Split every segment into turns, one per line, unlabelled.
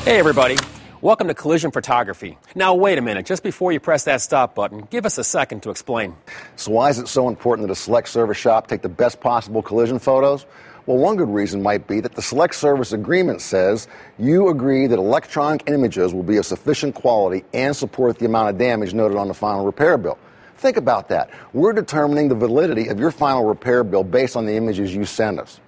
Hey everybody, welcome to Collision Photography. Now wait a minute, just before you press that stop button, give us a second to explain.
So why is it so important that a select service shop take the best possible collision photos? Well, one good reason might be that the select service agreement says you agree that electronic images will be of sufficient quality and support the amount of damage noted on the final repair bill. Think about that. We're determining the validity of your final repair bill based on the images you send us.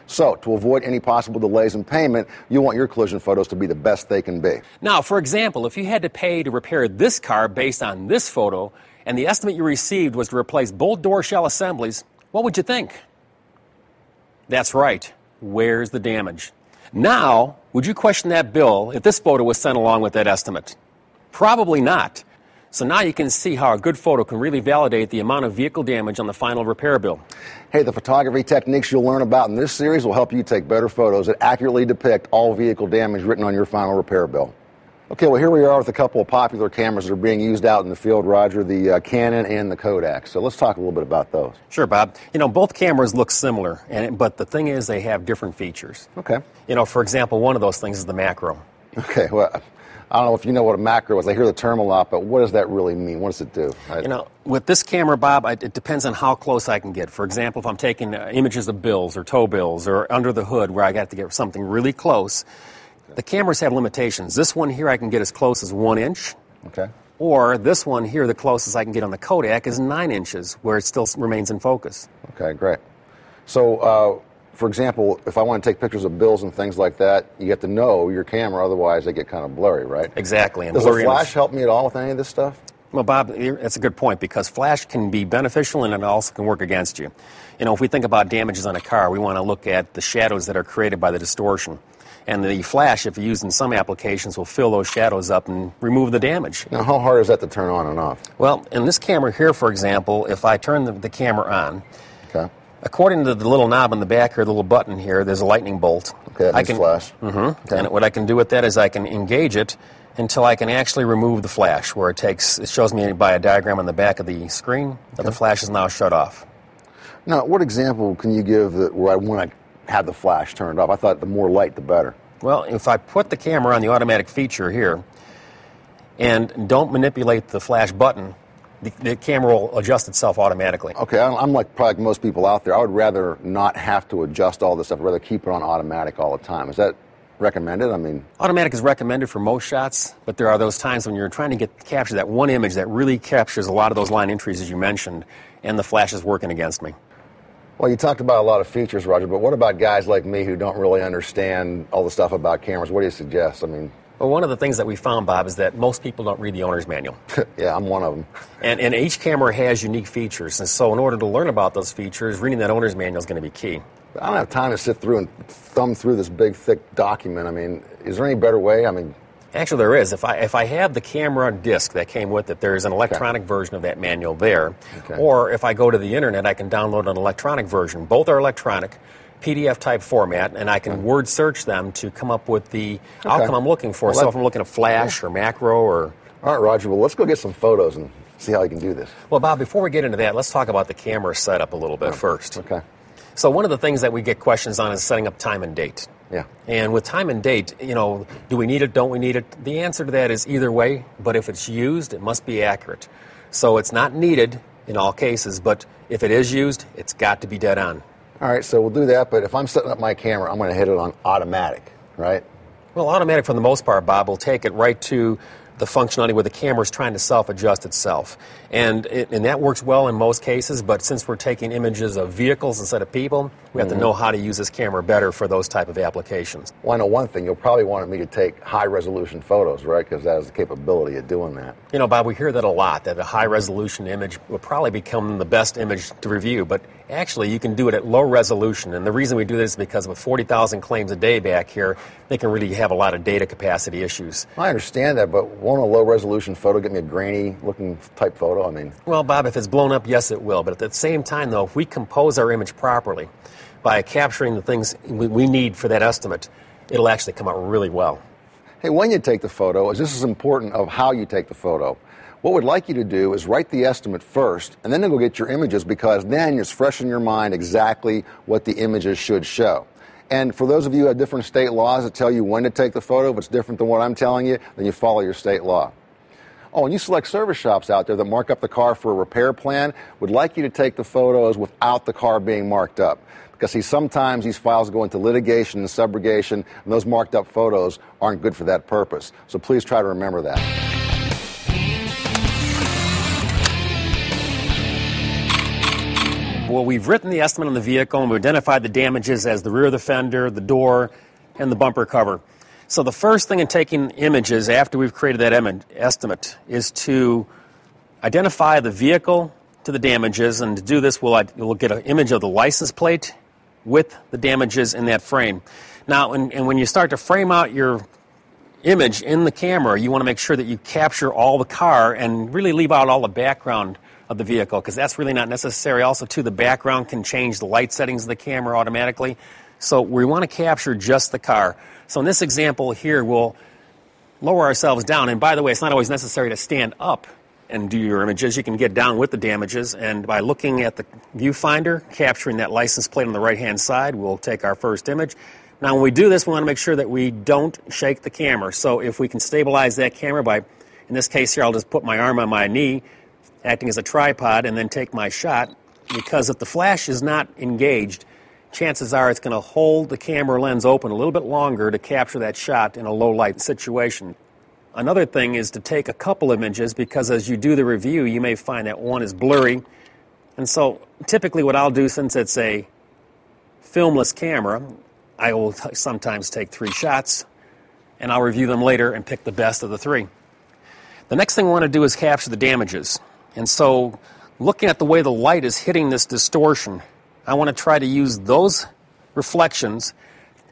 So, to avoid any possible delays in payment, you want your collision photos to be the best they can be.
Now, for example, if you had to pay to repair this car based on this photo, and the estimate you received was to replace both door shell assemblies, what would you think? That's right. Where's the damage? Now, would you question that bill if this photo was sent along with that estimate? Probably not. So now you can see how a good photo can really validate the amount of vehicle damage on the final repair bill.
Hey, the photography techniques you'll learn about in this series will help you take better photos that accurately depict all vehicle damage written on your final repair bill. Okay, well, here we are with a couple of popular cameras that are being used out in the field, Roger, the Canon and the Kodak. So let's talk a little bit about those.
Sure, Bob. You know, both cameras look similar, but the thing is they have different features.
Okay.
You know, for example, one of those things is the macro.
Okay, well, I don't know if you know what a macro is. I hear the term a lot, but what does that really mean? What does it do?
You know, with this camera, Bob, it depends on how close I can get. For example, if I'm taking images of bills or tow bills or under the hood where I got to get something really close, the cameras have limitations. This one here I can get as close as 1 inch.
Okay.
Or this one here, the closest I can get on the Kodak is 9 inches, where it still remains in focus.
Okay, great. So, for example, if I want to take pictures of bills and things like that, you have to know your camera, otherwise they get kind of blurry, right?
Exactly. And
does a flash help me at all with any of this stuff?
Well, Bob, that's a good point, because flash can be beneficial and it also can work against you. You know, if we think about damages on a car, we want to look at the shadows that are created by the distortion. And the flash, if used in some applications, will fill those shadows up and remove the damage.
Now, how hard is that to turn on and off?
Well, in this camera here, for example, if I turn the camera on,
okay.
According to the little knob on the back here, the little button here, there's a lightning bolt.
Okay, that means flash.
Mm-hmm. Okay. And what I can do with that is I can engage it until I can actually remove the flash, where it shows me by a diagram on the back of the screen that the flash is now shut off.
Now, what example can you give where I want to have the flash turned off? I thought the more light, the better.
Well, if I put the camera on the automatic feature here and don't manipulate the flash button, the camera will adjust itself automatically.
Okay, I'm like probably most people out there. I would rather not have to adjust all this stuff. I'd rather keep it on automatic all the time. Is that recommended? I mean,
automatic is recommended for most shots, but there are those times when you're trying to capture that one image that really captures a lot of those line entries, as you mentioned, and the flash is working against me.
Well, you talked about a lot of features, Roger, but what about guys like me who don't really understand all the stuff about cameras? What do you suggest? I mean,
well, one of the things that we found, Bob, is that most people don't read the owner's manual.
Yeah, I'm one of them.
And each camera has unique features, and so in order to learn about those features, reading that owner's manual is going to be key.
I don't have time to sit through and thumb through this big, thick document. I mean, is there any better way? I mean,
actually, there is. If I have the camera disc that came with it, there's an electronic version of that manual there.
Okay.
Or if I go to the internet, I can download an electronic version. Both are electronic, PDF-type format, and I can word search them to come up with the outcome I'm looking for. Well, so if I'm looking at flash or macro or...
All right, Roger, well, let's go get some photos and see how you can do this.
Well, Bob, before we get into that, let's talk about the camera setup a little bit first.
Okay.
So one of the things that we get questions on is setting up time and date.
Yeah.
And with time and date, you know, do we need it, don't we need it? The answer to that is either way, but if it's used, it must be accurate. So it's not needed in all cases, but if it is used, it's got to be dead on.
All right, so we'll do that, but if I'm setting up my camera, I'm going to hit it on automatic, right?
Well, automatic for the most part, Bob, will take it right to the functionality where the camera is trying to self-adjust itself. And that works well in most cases, but since we're taking images of vehicles instead of people, we have to know how to use this camera better for those type of applications.
Well, I know one thing. You'll probably want me to take high-resolution photos, right? Because that has the capability of doing that.
You know, Bob, we hear that a lot, that a high-resolution image will probably become the best image to review, but actually you can do it at low resolution. And the reason we do this is because with 40,000 claims a day back here, they can really have a lot of data capacity issues.
I understand that, but won't a low-resolution photo get me a grainy-looking type photo? I mean,
well, Bob, if it's blown up, yes, it will. But at the same time, though, if we compose our image properly by capturing the things we need for that estimate, it'll actually come out really well.
Hey, when you take the photo, this is important of how you take the photo. What we'd like you to do is write the estimate first, and then go get your images, because then it's fresh in your mind exactly what the images should show. And for those of you who have different state laws that tell you when to take the photo, if it's different than what I'm telling you, then you follow your state law. Oh, and you select service shops out there that mark up the car for a repair plan would like you to take the photos without the car being marked up. Because, see, sometimes these files go into litigation and subrogation, and those marked up photos aren't good for that purpose. So please try to remember that.
Well, we've written the estimate on the vehicle, and we've identified the damages as the rear of the fender, the door, and the bumper cover. So the first thing in taking images after we've created that estimate is to identify the vehicle to the damages, and to do this we'll get an image of the license plate with the damages in that frame. Now, and when you start to frame out your image in the camera, you want to make sure that you capture all the car and really leave out all the background of the vehicle, because that's really not necessary. Also, too, the background can change the light settings of the camera automatically. So we want to capture just the car. So in this example here, we'll lower ourselves down. And by the way, it's not always necessary to stand up and do your images. You can get down with the damages. And by looking at the viewfinder, capturing that license plate on the right-hand side, we'll take our first image. Now, when we do this, we want to make sure that we don't shake the camera. So if we can stabilize that camera by, in this case here, I'll just put my arm on my knee, acting as a tripod, and then take my shot, because if the flash is not engaged, chances are it's going to hold the camera lens open a little bit longer to capture that shot in a low light situation. Another thing is to take a couple images, because as you do the review, you may find that one is blurry. And so typically what I'll do, since it's a filmless camera, I will sometimes take 3 shots, and I'll review them later and pick the best of the 3. The next thing we want to do is capture the damages. And so, looking at the way the light is hitting this distortion, I want to try to use those reflections.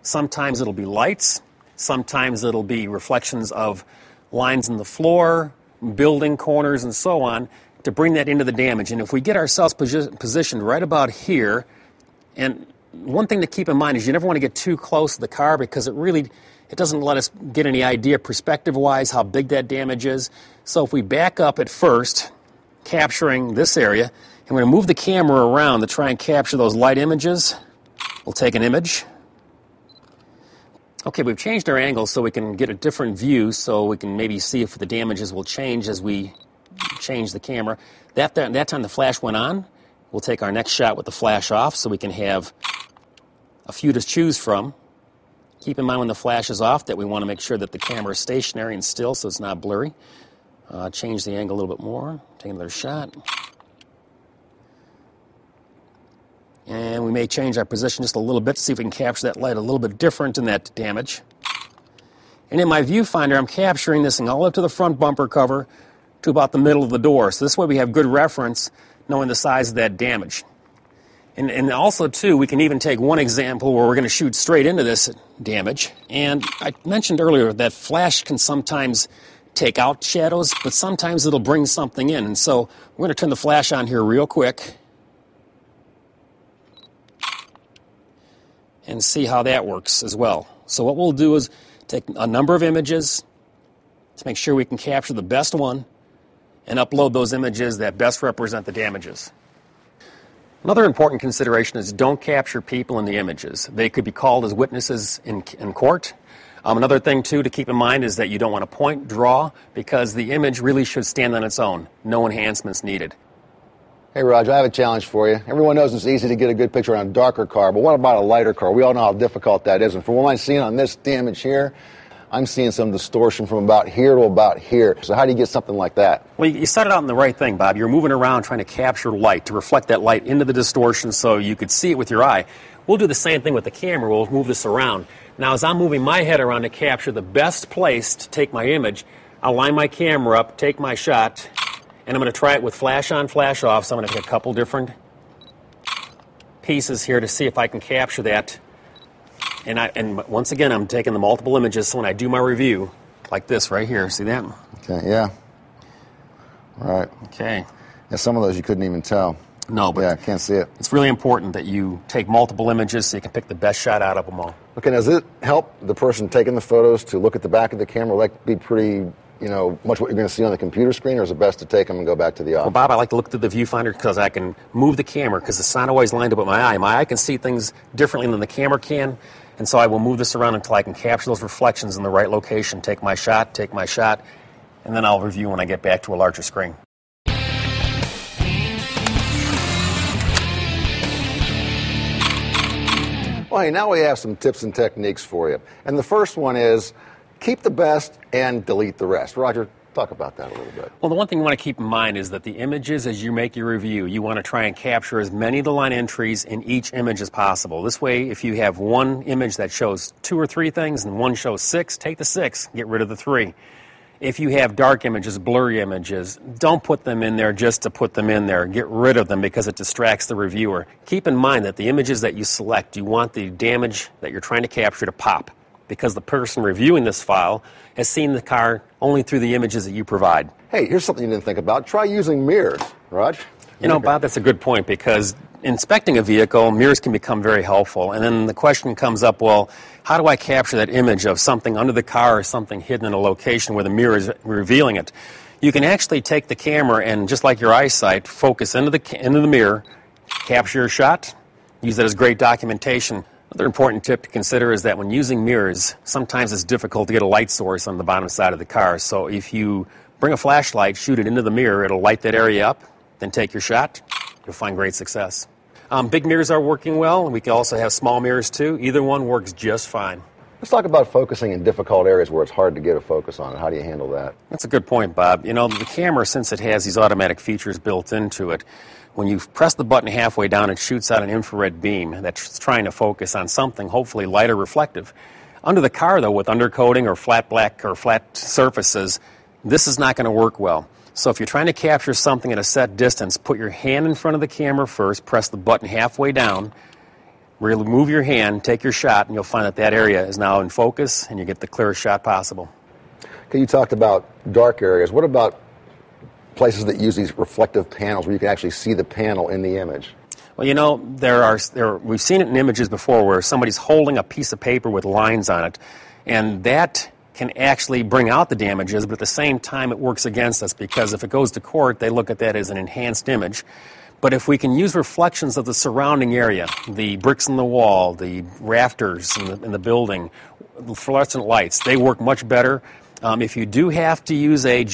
Sometimes it'll be lights, sometimes it'll be reflections of lines in the floor, building corners, and so on, to bring that into the damage. And if we get ourselves positioned right about here, and one thing to keep in mind is you never want to get too close to the car, because it doesn't let us get any idea perspective-wise how big that damage is. So if we back up at first, capturing this area, and we're going to move the camera around to try and capture those light images. We'll take an image. Okay, we've changed our angle so we can get a different view, so we can maybe see if the damages will change as we change the camera. That time the flash went on. We'll take our next shot with the flash off, so we can have a few to choose from. Keep in mind when the flash is off that we want to make sure that the camera is stationary and still, so it's not blurry. Change the angle a little bit more. Take another shot. And we may change our position just a little bit to see if we can capture that light a little bit different in that damage. And in my viewfinder, I'm capturing this thing all up to the front bumper cover to about the middle of the door. So this way we have good reference knowing the size of that damage. And also, too, we can even take one example where we're going to shoot straight into this damage. And I mentioned earlier that flash can sometimes take out shadows, but sometimes it'll bring something in. And so we're going to turn the flash on here real quick and see how that works as well. So what we'll do is take a number of images to make sure we can capture the best one and upload those images that best represent the damages. Another important consideration is don't capture people in the images. They could be called as witnesses in court. Another thing, too, to keep in mind is that you don't want to point, draw, because the image really should stand on its own. No enhancements needed.
Hey, Roger, I have a challenge for you. Everyone knows it's easy to get a good picture on a darker car, but what about a lighter car? We all know how difficult that is. And from what I'm seeing on this damage here, I'm seeing some distortion from about here to about here. So how do you get something like that?
Well, you started out in the right thing, Bob. You're moving around trying to capture light, to reflect that light into the distortion so you could see it with your eye. We'll do the same thing with the camera. We'll move this around. Now, as I'm moving my head around to capture the best place to take my image, I'll line my camera up, take my shot, and I'm going to try it with flash on, flash off. So I'm going to take a couple different pieces here to see if I can capture that. And once again, I'm taking the multiple images, so when I do my review, like this right here, see that?
Okay, yeah. All right.
Okay.
Yeah, some of those you couldn't even tell.
No, but
yeah, I can't see it.
It's really important that you take multiple images so you can pick the best shot out of them all.
Okay, now does it help the person taking the photos to look at the back of the camera? Will that be pretty much what you're going to see on the computer screen, or is it best to take them and go back to the office?
Well, Bob, I like to look through the viewfinder because I can move the camera because it's not always lined up with my eye. My eye can see things differently than the camera can, and so I will move this around until I can capture those reflections in the right location, take my shot, and then I'll review when I get back to a larger screen.
Well, hey, now we have some tips and techniques for you. And the first one is keep the best and delete the rest. Roger, talk about that a little bit.
Well, the one thing you want to keep in mind is that the images, as you make your review, you want to try and capture as many of the line entries in each image as possible. This way, if you have one image that shows 2 or 3 things and one shows 6, take the 6, get rid of the 3. If you have dark images, blurry images, don't put them in there just to put them in there. Get rid of them because it distracts the reviewer. Keep in mind that the images that you select, you want the damage that you're trying to capture to pop, because the person reviewing this file has seen the car only through the images that you provide.
Hey, here's something you didn't think about. Try using mirrors, Raj.
Bob, that's a good point, because inspecting a vehicle, mirrors can become very helpful. And then the question comes up, well, how do I capture that image of something under the car or something hidden in a location where the mirror is revealing it? You can actually take the camera and, just like your eyesight, focus into the mirror, capture your shot, use that as great documentation. Another important tip to consider is that when using mirrors, sometimes it's difficult to get a light source on the bottom side of the car. So if you bring a flashlight, shoot it into the mirror, it'll light that area up, then take your shot. You'll find great success. Big mirrors are working well. We can also have small mirrors too. Either one works just fine.
Let's talk about focusing in difficult areas where it's hard to get a focus on it. How do you handle that?
That's a good point, Bob. The camera, since it has these automatic features built into it, when you press the button halfway down, it shoots out an infrared beam that's trying to focus on something, hopefully light or reflective. Under the car, though, with undercoating or flat black or flat surfaces, this is not going to work well. So if you're trying to capture something at a set distance, put your hand in front of the camera first, press the button halfway down, remove your hand, take your shot, and you'll find that area is now in focus, and you get the clearest shot possible.
Okay, you talked about dark areas. What about places that use these reflective panels where you can actually see the panel in the image?
Well, we've seen it in images before where somebody's holding a piece of paper with lines on it, and that can actually bring out the damages, but at the same time it works against us, because if it goes to court, they look at that as an enhanced image. But if we can use reflections of the surrounding area, the bricks in the wall, the rafters in the building, the fluorescent lights, they work much better. If you do have to use a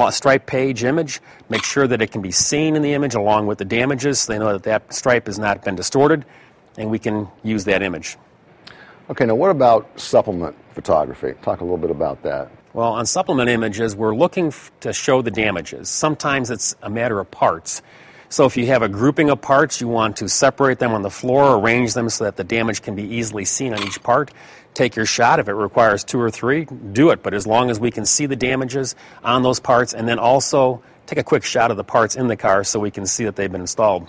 stripe page image, make sure that it can be seen in the image along with the damages, so they know that that stripe has not been distorted, and we can use that image.
Okay, now what about supplement photography? Talk a little bit about that.
Well, on supplement images, we're looking to show the damages. Sometimes it's a matter of parts. So if you have a grouping of parts, you want to separate them on the floor, arrange them so that the damage can be easily seen on each part. Take your shot. If it requires 2 or 3, do it. But as long as we can see the damages on those parts, and then also take a quick shot of the parts in the car so we can see that they've been installed.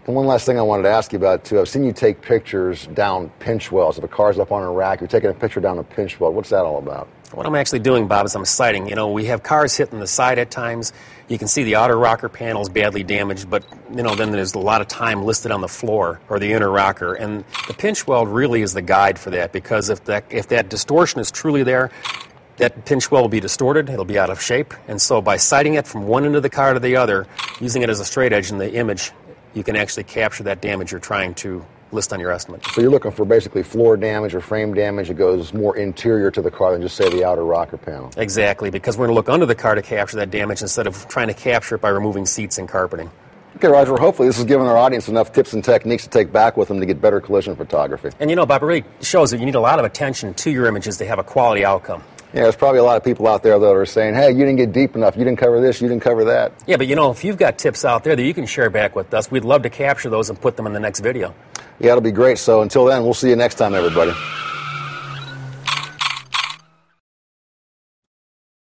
And one last thing I wanted to ask you about, too. I've seen you take pictures down pinch wells. If a car's up on a rack, you're taking a picture down a pinch well. What's that all about?
What I'm actually doing, Bob, is I'm sighting. We have cars hitting the side at times. You can see the outer rocker panels badly damaged, but, then there's a lot of time listed on the floor or the inner rocker. And the pinch weld really is the guide for that, because if that distortion is truly there, that pinch weld will be distorted, it'll be out of shape. And so by sighting it from one end of the car to the other, using it as a straight edge in the image, you can actually capture that damage you're trying to list on your estimate.
So you're looking for basically floor damage or frame damage that goes more interior to the car than just, say, the outer rocker panel.
Exactly, because we're going to look under the car to capture that damage instead of trying to capture it by removing seats and carpeting.
Okay, Roger, hopefully this has given our audience enough tips and techniques to take back with them to get better collision photography.
And Bob, it really shows that you need a lot of attention to your images to have a quality outcome.
Yeah, there's probably a lot of people out there that are saying, hey, you didn't get deep enough, you didn't cover this, you didn't cover that.
Yeah, but if you've got tips out there that you can share back with us, we'd love to capture those and put them in the next video.
Yeah, it'll be great. So until then, we'll see you next time, everybody.